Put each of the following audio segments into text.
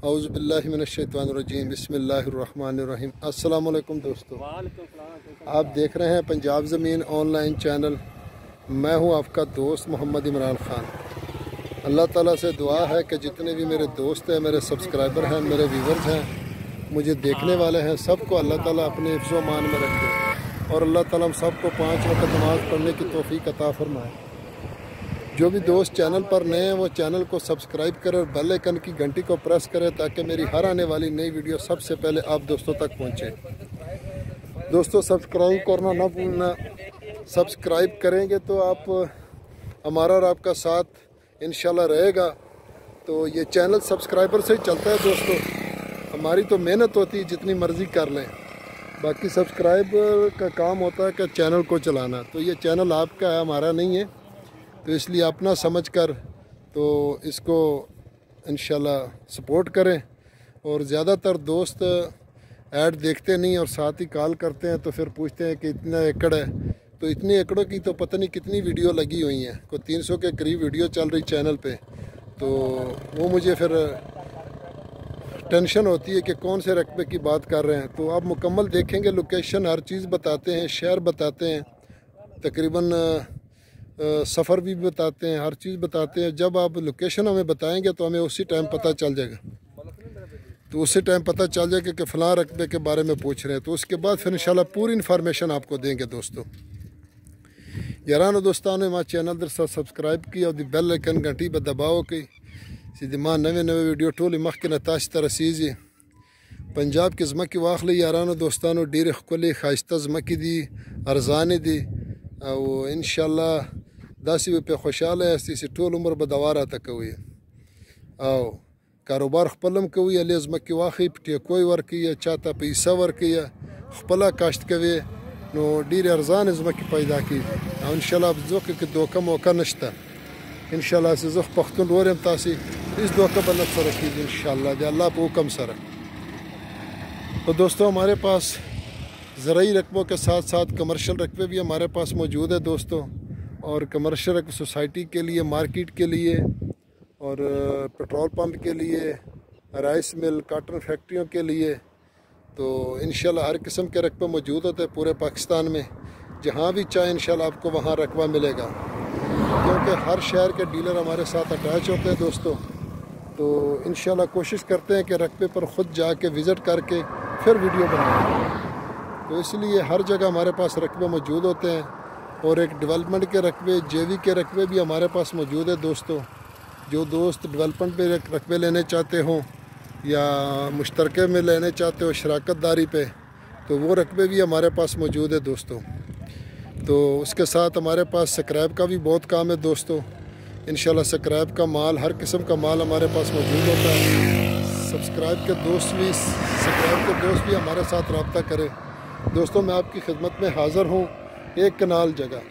औज़ु बिल्लाहि मिनश्शैतानिर्रजीम बिस्मिल्लाहिर्रहमानिर्रहीम। अस्सलाम वालेकुम दोस्तों, आप देख रहे हैं पंजाब ज़मीन ऑनलाइन चैनल। मैं हूं आपका दोस्त मोहम्मद इमरान ख़ान। अल्लाह ताला से दुआ है कि जितने भी मेरे दोस्त हैं, मेरे सब्सक्राइबर हैं, मेरे व्यूवर्स हैं, मुझे देखने वाले हैं, सबको अल्लाह ताला अपने हिफ्ज़ व मान में रखे और अल्लाह ताला हम सबको 5 वक्त नमाज़ पढ़ने की तौफ़ीक अता फरमाए। जो भी दोस्त चैनल पर नए हैं वो चैनल को सब्सक्राइब करें और बेल आइकन की घंटी को प्रेस करें ताकि मेरी हर आने वाली नई वीडियो सबसे पहले आप दोस्तों तक पहुंचे। दोस्तों सब्सक्राइब करना ना भूलना। सब्सक्राइब करेंगे तो आप हमारा और आपका साथ इंशाल्लाह रहेगा। तो ये चैनल सब्सक्राइबर से ही चलता है दोस्तों। हमारी तो मेहनत होती है जितनी मर्ज़ी कर लें, बाकी सब्सक्राइब का काम होता है कि चैनल को चलाना। तो ये चैनल आपका है, हमारा नहीं है, तो इसलिए अपना समझ कर तो इसको इंशाल्लाह सपोर्ट करें। और ज़्यादातर दोस्त ऐड देखते नहीं और साथ ही कॉल करते हैं, तो फिर पूछते हैं कि इतना एकड़ है, तो इतने एकड़ों की तो पता नहीं कितनी वीडियो लगी हुई हैं, कोई 300 के करीब वीडियो चल रही चैनल पे। तो वो मुझे फिर टेंशन होती है कि कौन से रकबे की बात कर रहे हैं। तो आप मुकम्मल देखेंगे, लोकेशन हर चीज़ बताते हैं, शहर बताते हैं, तकरीबन सफ़र भी बताते हैं, हर चीज़ बताते हैं। जब आप लोकेशन हमें बताएंगे तो हमें उसी टाइम पता चल जाएगा, तो उसी टाइम पता चल जाएगा कि फ़लाँ रकबे के बारे में पूछ रहे हैं। तो उसके बाद फिर इंशाल्लाह पूरी इन्फॉर्मेशन आपको देंगे दोस्तों। यारानो दोस्तानो मां चैनल दर सब्सक्राइब की और बेल आइकन घंटी पर दबाओ कि सीधे मां नवे नवे वीडियो टोली मख के नताश तरसीज़ी पंजाब के ज़मा की वाखली यारानो दोस्तानो डीर खुली खाइस्ता ज़मा की दी अरजानी दी और इंशाल्लाह दासी पे खुशहाल है इसी टोल उम्र बदवारा तक हुई आओ कारोबार खपलम कोई अली ज़मा की वाखी टेकोई वर्की है चाहता पैसा वर्की है खपला काश्त कवे नो डीर अरजान ज़मा की पैदा की इंशाल्लाह ज़ोक के दोका मौका नश्ता इंशाल्लाह से ज़ोक पख्तून रोरम तासी इस दोका बनत सर की इंशाल्लाह दे अल्लाह को कम सर। तो दोस्तों हमारे पास ज़राई रकबों के साथ साथ कमर्शियल रकबे भी हमारे पास मौजूद है दोस्तों। और कमर्शियल रकबे सोसाइटी के लिए, मार्केट के लिए और पेट्रोल पंप के लिए, राइस मिल, काटन फैक्ट्रियों के लिए। तो इंशाल्लाह हर किस्म के रकबे मौजूद होते हैं पूरे पाकिस्तान में। जहाँ भी चाहे इंशाल्लाह आपको वहाँ रकबा मिलेगा, क्योंकि हर शहर के डीलर हमारे साथ अटैच होते हैं दोस्तों। तो इंशाल्लाह कोशिश करते हैं कि रकबे पर ख़ुद जाके विज़िट करके फिर वीडियो बनाएं। तो इसलिए हर जगह हमारे पास रकबे मौजूद होते हैं। और एक डेवलपमेंट के रकबे, जेवी के रकबे भी हमारे पास मौजूद है दोस्तों। जो दोस्त डेवलपमेंट पे रकबे लेने चाहते हों या मुश्तरके में लेने चाहते हो शराकत दारी पे, तो वो रकबे भी हमारे पास मौजूद है दोस्तों। तो उसके साथ हमारे पास स्क्रैप का भी बहुत काम है दोस्तों। इंशाल्लाह स्क्रैप का माल, हर किस्म का माल हमारे पास मौजूद होता है। स्क्रैप के दोस्त भी हमारे साथ रब्ता करें दोस्तों। मैं आपकी खिदमत में हाज़िर हूँ। एक कनाल जगह,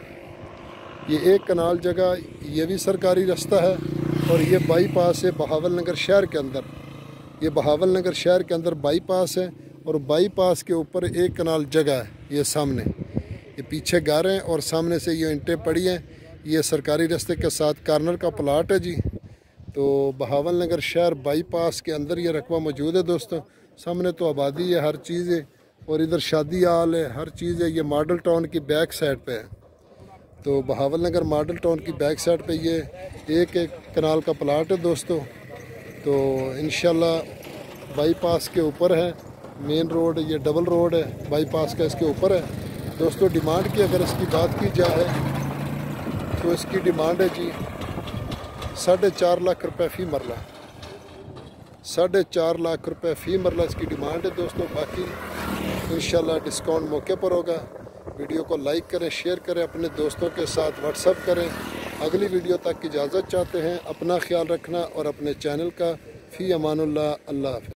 ये एक कनाल जगह, ये भी सरकारी रास्ता है और ये बाईपास है बहावल नगर शहर के अंदर। ये बहावल नगर शहर के अंदर बाईपास है और बाईपास के ऊपर एक कनाल जगह है। ये सामने, ये पीछे घर हैं और सामने से ये ईंटें पड़ी हैं। ये सरकारी रास्ते के साथ कॉर्नर का प्लाट है जी। तो बहावल नगर शहर बाईपास के अंदर ये रकबा मौजूद है दोस्तों। सामने तो आबादी है, हर चीज़ है और इधर शादी हाल है, हर चीज़ है। ये मॉडल टाउन की बैक साइड पे है। तो बहावल नगर मॉडल टाउन की बैक साइड पे ये एक कनाल का प्लाट है दोस्तों। तो इंशाल्लाह बाईपास के ऊपर है मेन रोड, ये डबल रोड है बाईपास का, इसके ऊपर है दोस्तों। डिमांड की अगर इसकी बात की जाए तो इसकी डिमांड है जी 4.5 लाख रुपये फ़ी मरला। 4.5 लाख रुपये फ़ी मरला इसकी डिमांड है दोस्तों। बाकी इंशाल्लाह डिस्काउंट मौके पर होगा। वीडियो को लाइक करें, शेयर करें, अपने दोस्तों के साथ व्हाट्सअप करें। अगली वीडियो तक की इजाज़त चाहते हैं। अपना ख्याल रखना और अपने चैनल का फ़ी अमानुल्लाह। अल्लाह हाफ़िज़।